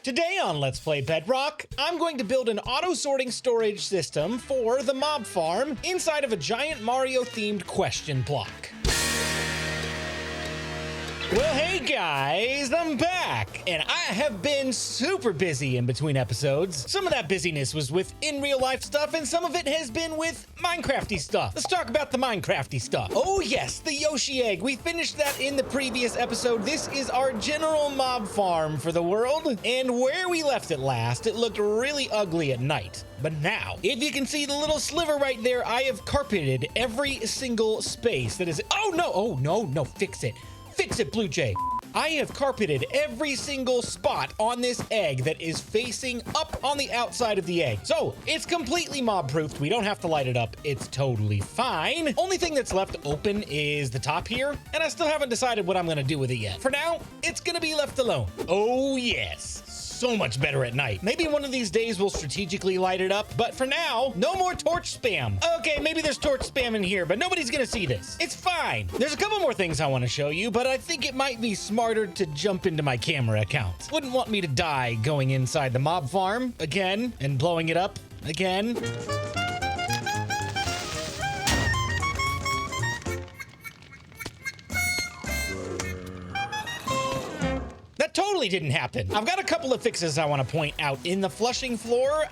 Today on Let's Play Bedrock, I'm going to build an auto-sorting storage system for the mob farm inside of a giant Mario-themed question block. Well, hey guys, I'm back, and I have been super busy in between episodes. Some of that busyness was with in-real-life stuff, and some of it has been with Minecrafty stuff. Let's talk about the Minecrafty stuff. Oh yes, the Yoshi egg. We finished that in the previous episode. This is our general mob farm for the world, and where we left it last, it looked really ugly at night. But now, if you can see the little sliver right there, I have carpeted every single space that is... Oh no, fix it. Fix it, BluJay. I have carpeted every single spot on this egg that is facing up on the outside of the egg. So it's completely mob-proofed. We don't have to light it up. It's totally fine. Only thing that's left open is the top here, and I still haven't decided what I'm gonna do with it yet. For now, it's gonna be left alone. Oh yes. So much better at night. Maybe one of these days we'll strategically light it up, but for now, no more torch spam. Okay, maybe there's torch spam in here, but nobody's gonna see this. It's fine. There's a couple more things I want to show you, but I think it might be smarter to jump into my camera account. Wouldn't want me to die going inside the mob farm again and blowing it up again. That totally didn't happen. I've got a couple of fixes I want to point out. In the flushing floor,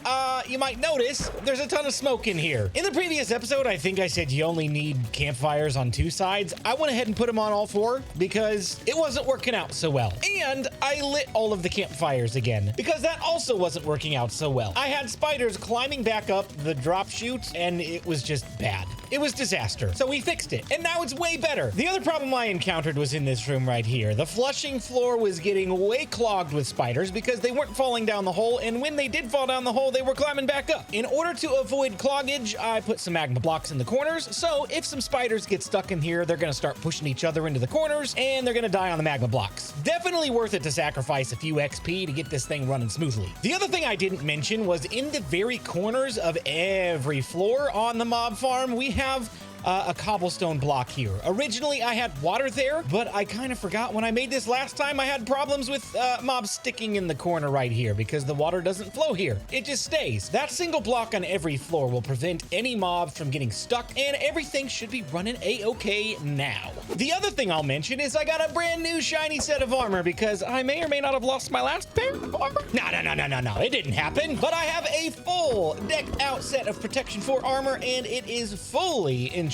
you might notice there's a ton of smoke in here. In the previous episode, I think I said you only need campfires on two sides. I went ahead and put them on all four because it wasn't working out so well. And I lit all of the campfires again because that also wasn't working out so well. I had spiders climbing back up the drop chute and it was just bad. It was disaster. So we fixed it and now it's way better. The other problem I encountered was in this room right here. The flushing floor was getting way clogged with spiders because they weren't falling down the hole, and when they did fall down the hole, they were climbing back up. In order to avoid cloggage, I put some magma blocks in the corners, so if some spiders get stuck in here, they're gonna start pushing each other into the corners, and they're gonna die on the magma blocks. Definitely worth it to sacrifice a few XP to get this thing running smoothly. The other thing I didn't mention was in the very corners of every floor on the mob farm, we have a cobblestone block here. Originally, I had water there, but I kind of forgot when I made this last time, I had problems with mobs sticking in the corner right here because the water doesn't flow here. It just stays. That single block on every floor will prevent any mobs from getting stuck, and everything should be running a-okay now. The other thing I'll mention is I got a brand new shiny set of armor because I may or may not have lost my last pair of armor. No, it didn't happen, but I have a full decked out set of protection 4 armor, and it is fully enchanted.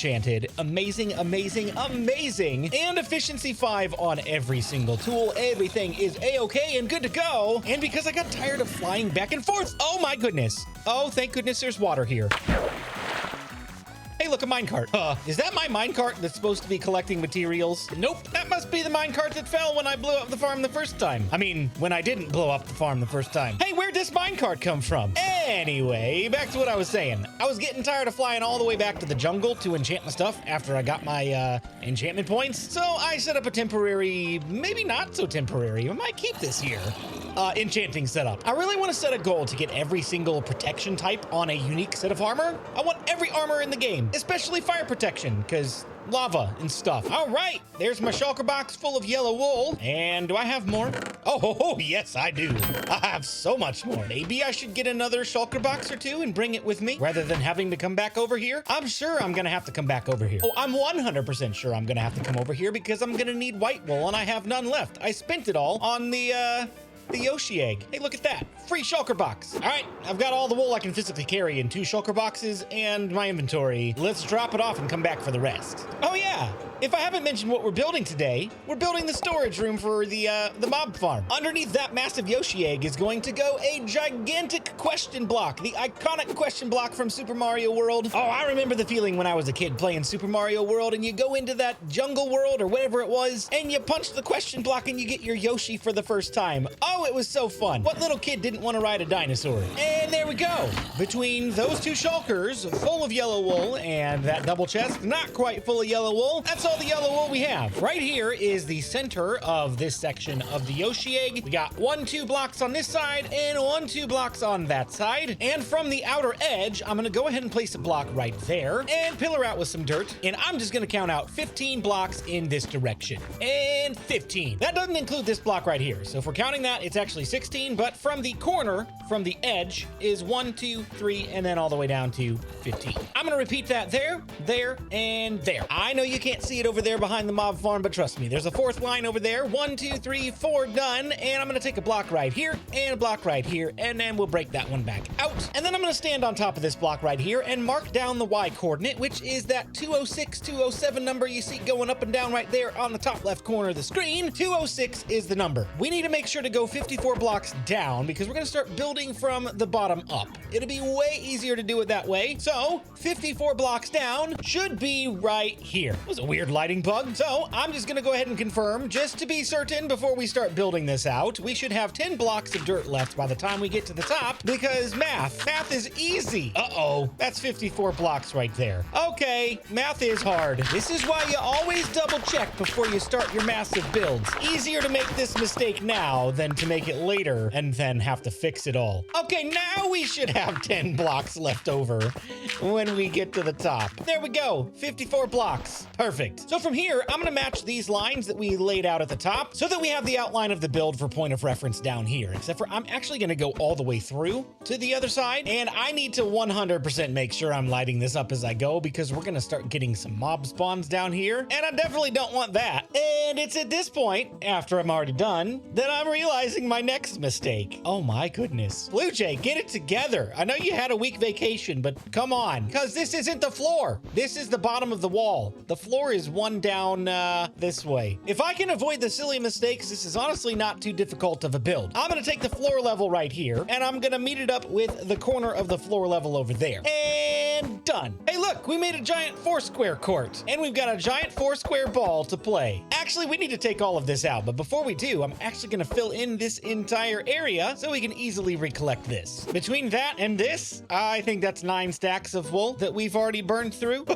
Amazing, and efficiency 5 on every single tool. Everything is a-okay and good to go. And because I got tired of flying back and forth, oh my goodness. Oh, thank goodness there's water here. Hey, look, a minecart. Is that my minecart that's supposed to be collecting materials? Nope, that must be the minecart that fell when I blew up the farm the first time. I mean, when I didn't blow up the farm the first time. Hey, where'd this minecart come from? Anyway, back to what I was saying. I was getting tired of flying all the way back to the jungle to enchant my stuff after I got my enchantment points. So I set up a temporary, maybe not so temporary, I might keep this here, enchanting setup. I really want to set a goal to get every single protection type on a unique set of armor. I want every armor in the game, especially fire protection, because lava and stuff. All right, there's my shulker box full of yellow wool. And do I have more? Oh, yes, I do. I have so much more. Maybe I should get another shulker box or two and bring it with me rather than having to come back over here. I'm sure I'm gonna have to come back over here. Oh, I'm 100% sure I'm gonna have to come over here because I'm gonna need white wool and I have none left. I spent it all on the Yoshi egg. Hey, look at that. Free shulker box. All right, I've got all the wool I can physically carry in 2 shulker boxes and my inventory. Let's drop it off and come back for the rest. Oh yeah, if I haven't mentioned what we're building today, we're building the storage room for the mob farm. Underneath that massive Yoshi egg is going to go a gigantic question block, the iconic question block from Super Mario World. Oh, I remember the feeling when I was a kid playing Super Mario World and you go into that jungle world or whatever it was and you punch the question block and you get your Yoshi for the first time. Oh, it was so fun. What little kid didn't want to ride a dinosaur? And there we go. Between those 2 shulkers full of yellow wool and that double chest not quite full of yellow wool, that's all the yellow wool we have. Right here is the center of this section of the Yoshi egg. We got 1, 2 blocks on this side and 1, 2 blocks on that side. And from the outer edge, I'm gonna go ahead and place a block right there and pillar out with some dirt. And I'm just gonna count out 15 blocks in this direction. And 15. That doesn't include this block right here. So if we're counting that, it's actually 16, but from the corner, from the edge, is 1, 2, 3, and then all the way down to 15. I'm gonna repeat that there, and there. I know you can't see it over there behind the mob farm, but trust me, there's a 4th line over there. 1, 2, 3, 4, done. And I'm gonna take a block right here and a block right here, and then we'll break that one back out. And then I'm gonna stand on top of this block right here and mark down the Y coordinate, which is that 206, 207 number you see going up and down right there on the top left corner of the screen. 206 is the number. We need to make sure to go 54 blocks down because we're gonna start building from the bottom up. It'll be way easier to do it that way. So 54 blocks down should be right here. It was a weird lighting bug. So I'm just gonna go ahead and confirm, just to be certain before we start building this out, we should have 10 blocks of dirt left by the time we get to the top because math is easy. Uh-oh, that's 54 blocks right there. Okay, math is hard. This is why you always double check before you start your massive builds. Easier to make this mistake now than to make it later and then have to fix it all. Okay, now we should have 10 blocks left over when we get to the top. There we go, 54 blocks. Perfect. So from here, I'm gonna match these lines that we laid out at the top so that we have the outline of the build for point of reference down here. Except for I'm actually gonna go all the way through to the other side, and I need to 100% make sure I'm lighting this up as I go because we're gonna start getting some mob spawns down here, and I definitely don't want that. And it's at this point, after I'm already done, that I'm realizing my next mistake. Oh my goodness. BluJay, get it together. I know you had a week vacation, but come on, because this isn't the floor. This is the bottom of the wall. The floor is one down this way. If I can avoid the silly mistakes, this is honestly not too difficult of a build. I'm gonna take the floor level right here, and I'm gonna meet it up with the corner of the floor level over there. And done. Hey, look, we made a giant 4-square court, and we've got a giant 4-square ball to play. Actually, we need to take all of this out, but before we do, I'm actually gonna fill in this entire area so we can easily recollect this. Between that and this, I think that's 9 stacks of wool that we've already burned through.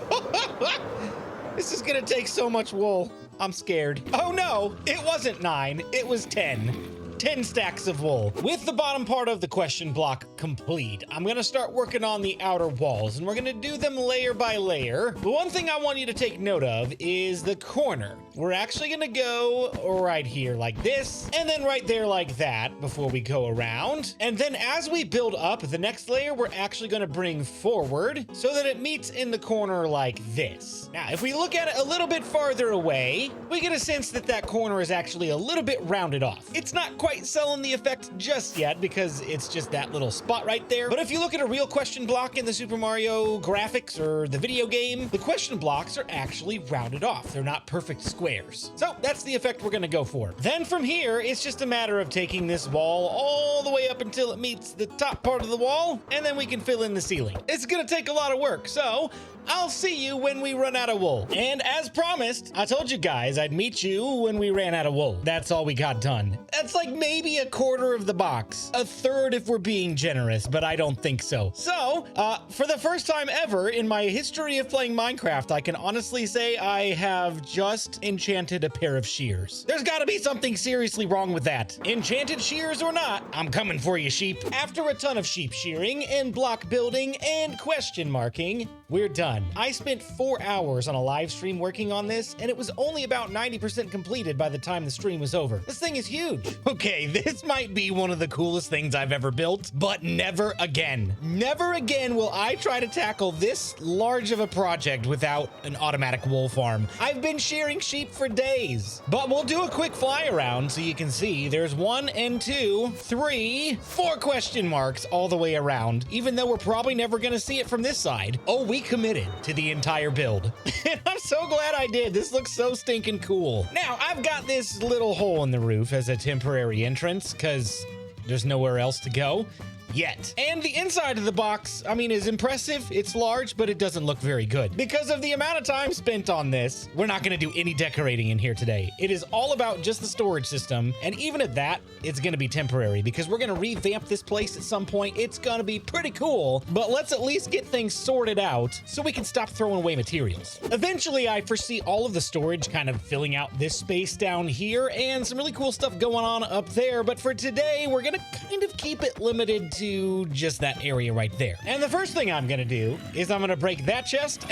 This is gonna take so much wool. I'm scared. Oh no, it wasn't 9, it was 10. 10 stacks of wool. With the bottom part of the question block complete, I'm gonna start working on the outer walls, and we're gonna do them layer by layer. But one thing I want you to take note of is the corner. We're actually gonna go right here like this, and then right there like that before we go around. And then as we build up the next layer, we're actually gonna bring forward so that it meets in the corner like this. Now, if we look at it a little bit farther away, we get a sense that that corner is actually a little bit rounded off. It's not quite selling the effect just yet because it's just that little spot right there. But if you look at a real question block in the Super Mario graphics or the video game, the question blocks are actually rounded off. They're not perfect squares. So that's the effect we're gonna go for. Then from here, it's just a matter of taking this wall all the way up until it meets the top part of the wall, and then we can fill in the ceiling. It's gonna take a lot of work, so I'll see you when we run out of wool. And as promised, I told you guys I'd meet you when we ran out of wool. That's all we got done. That's like maybe a quarter of the box. A third if we're being generous, but I don't think so. So, for the first time ever in my history of playing Minecraft, I can honestly say I have just enchanted a pair of shears. There's gotta be something seriously wrong with that. Enchanted shears or not, I'm coming for you, sheep. After a ton of sheep shearing and block building and question marking, we're done. I spent 4 hours on a live stream working on this, and it was only about 90% completed by the time the stream was over. This thing is huge. Okay, this might be one of the coolest things I've ever built, but never again. Never again will I try to tackle this large of a project without an automatic wool farm. I've been shearing sheep for days, but we'll do a quick fly around so you can see there's 1 and 2, 3, 4 question marks all the way around, even though we're probably never gonna see it from this side. Oh, we committed to the entire build. And I'm so glad I did. This looks so stinking cool. Now, I've got this little hole in the roof as a temporary entrance because there's nowhere else to go. yet. And the inside of the box, I mean, is impressive. It's large, but it doesn't look very good. Because of the amount of time spent on this, we're not gonna do any decorating in here today. It is all about just the storage system, and even at that, it's gonna be temporary because we're gonna revamp this place at some point. It's gonna be pretty cool, but let's at least get things sorted out so we can stop throwing away materials. Eventually, I foresee all of the storage kind of filling out this space down here and some really cool stuff going on up there, but for today, we're gonna kind of keep it limited to just that area right there. And the first thing I'm gonna do is I'm gonna break that chest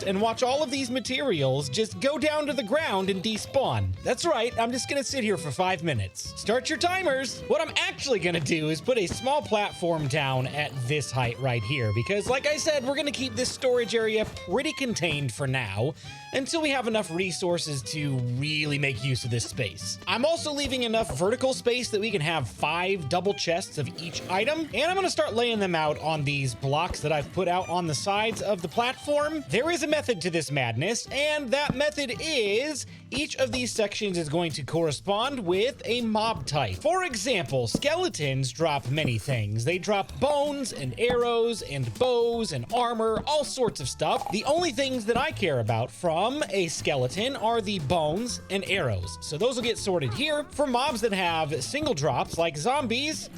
and watch all of these materials just go down to the ground and despawn. That's right, I'm just gonna sit here for 5 minutes. Start your timers. What I'm actually gonna do is put a small platform down at this height right here, because like I said, we're gonna keep this storage area pretty contained for now until we have enough resources to really make use of this space. I'm also leaving enough vertical space that we can have 5 double chests of each item, and I'm gonna start laying them out on these blocks that I've put out on the sides of the platform. There is a method to this madness, and that method is each of these sections is going to correspond with a mob type. For example, skeletons drop many things. They drop bones and arrows and bows and armor, all sorts of stuff. The only things that I care about from a skeleton are the bones and arrows. So those will get sorted here. For mobs that have single drops like zombies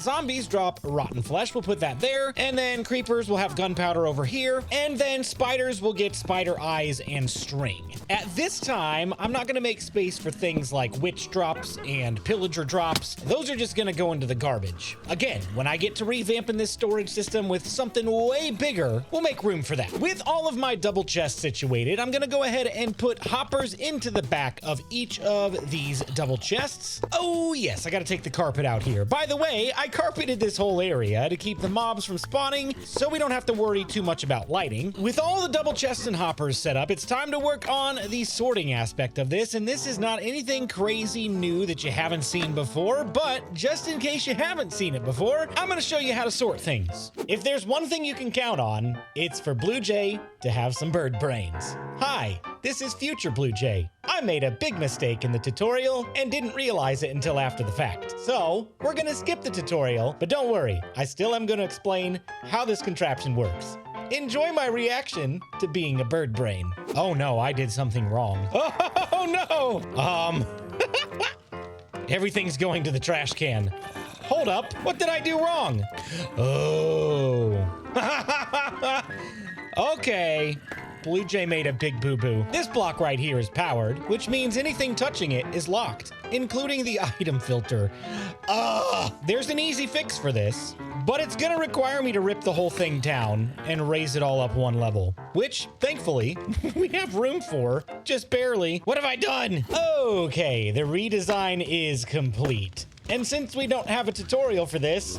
drop rotten flesh. We'll put that there. And then creepers will have gunpowder over here. And then spiders will get spider eyes and string. At this time, I'm not going to make space for things like witch drops and pillager drops. Those are just going to go into the garbage. Again, when I get to revamping this storage system with something way bigger, we'll make room for that. With all of my double chests situated, I'm going to go ahead and put hoppers into the back of each of these double chests. Oh yes, I got to take the carpet out here. By the way, I carpeted this whole area to keep the mobs from spawning, so we don't have to worry too much about lighting. With all the double chests and hoppers set up, it's time to work on the sorting aspect of this, and this is not anything crazy new that you haven't seen before, but just in case you haven't seen it before, I'm going to show you how to sort things. If there's one thing you can count on, it's for BluJay to have some bird brains. Hi, this is future BluJay. I made a big mistake in the tutorial and didn't realize it until after the fact. So, we're gonna skip the tutorial, but don't worry, I still am gonna explain how this contraption works. Enjoy my reaction to being a bird brain. Oh no, I did something wrong. Oh no! Everything's going to the trash can. Hold up, what did I do wrong? Oh. Okay. BluJay made a big boo-boo. This block right here is powered, which means anything touching it is locked, including the item filter. There's an easy fix for this, but it's gonna require me to rip the whole thing down and raise it all up one level, which, thankfully, we have room for, just barely. What have I done? Okay, the redesign is complete. And since we don't have a tutorial for this,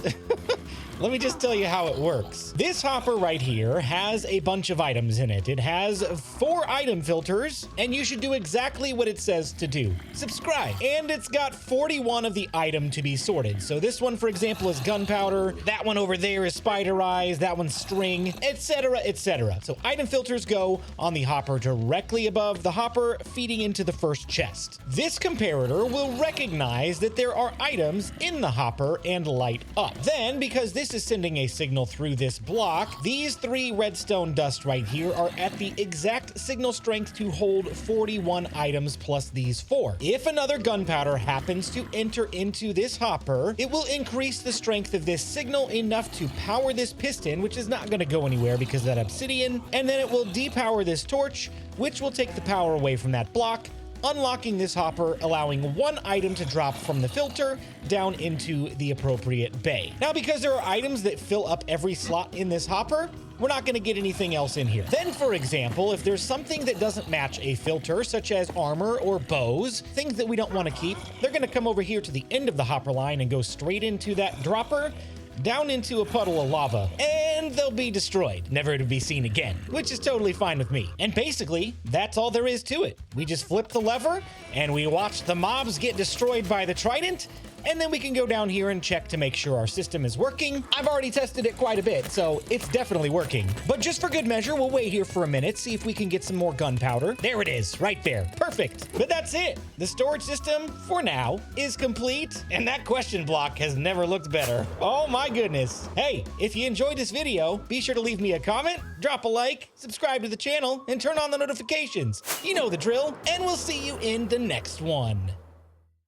let me just tell you how it works. This hopper right here has a bunch of items in it. It has 4 item filters, and you should do exactly what it says to do. Subscribe. And it's got 41 of the item to be sorted. So this one, for example, is gunpowder. That one over there is spider eyes. That one's string, etc., etc. So item filters go on the hopper directly above the hopper, feeding into the first chest. This comparator will recognize that there are items in the hopper and light up. Then, because this is sending a signal through this block, these 3 redstone dust right here are at the exact signal strength to hold 41 items plus these 4. If another gunpowder happens to enter into this hopper, it will increase the strength of this signal enough to power this piston, which is not going to go anywhere because of that obsidian, and then it will depower this torch, which will take the power away from that block, unlocking this hopper, allowing 1 item to drop from the filter down into the appropriate bay. Now, because there are items that fill up every slot in this hopper, we're not going to get anything else in here. Then, for example, if there's something that doesn't match a filter, such as armor or bows, things that we don't want to keep, they're going to come over here to the end of the hopper line and go straight into that dropper, down into a puddle of lava, and they'll be destroyed, never to be seen again, which is totally fine with me. And basically, that's all there is to it. We just flip the lever, and we watch the mobs get destroyed by the trident, And then we can go down here and check to make sure our system is working. I've already tested it quite a bit, so it's definitely working. But just for good measure, we'll wait here for a minute, see if we can get some more gunpowder. There it is, right there. Perfect. But that's it. The storage system, for now, is complete. And that question block has never looked better. Oh my goodness. Hey, if you enjoyed this video, be sure to leave me a comment, drop a like, subscribe to the channel, and turn on the notifications. You know the drill, and we'll see you in the next one.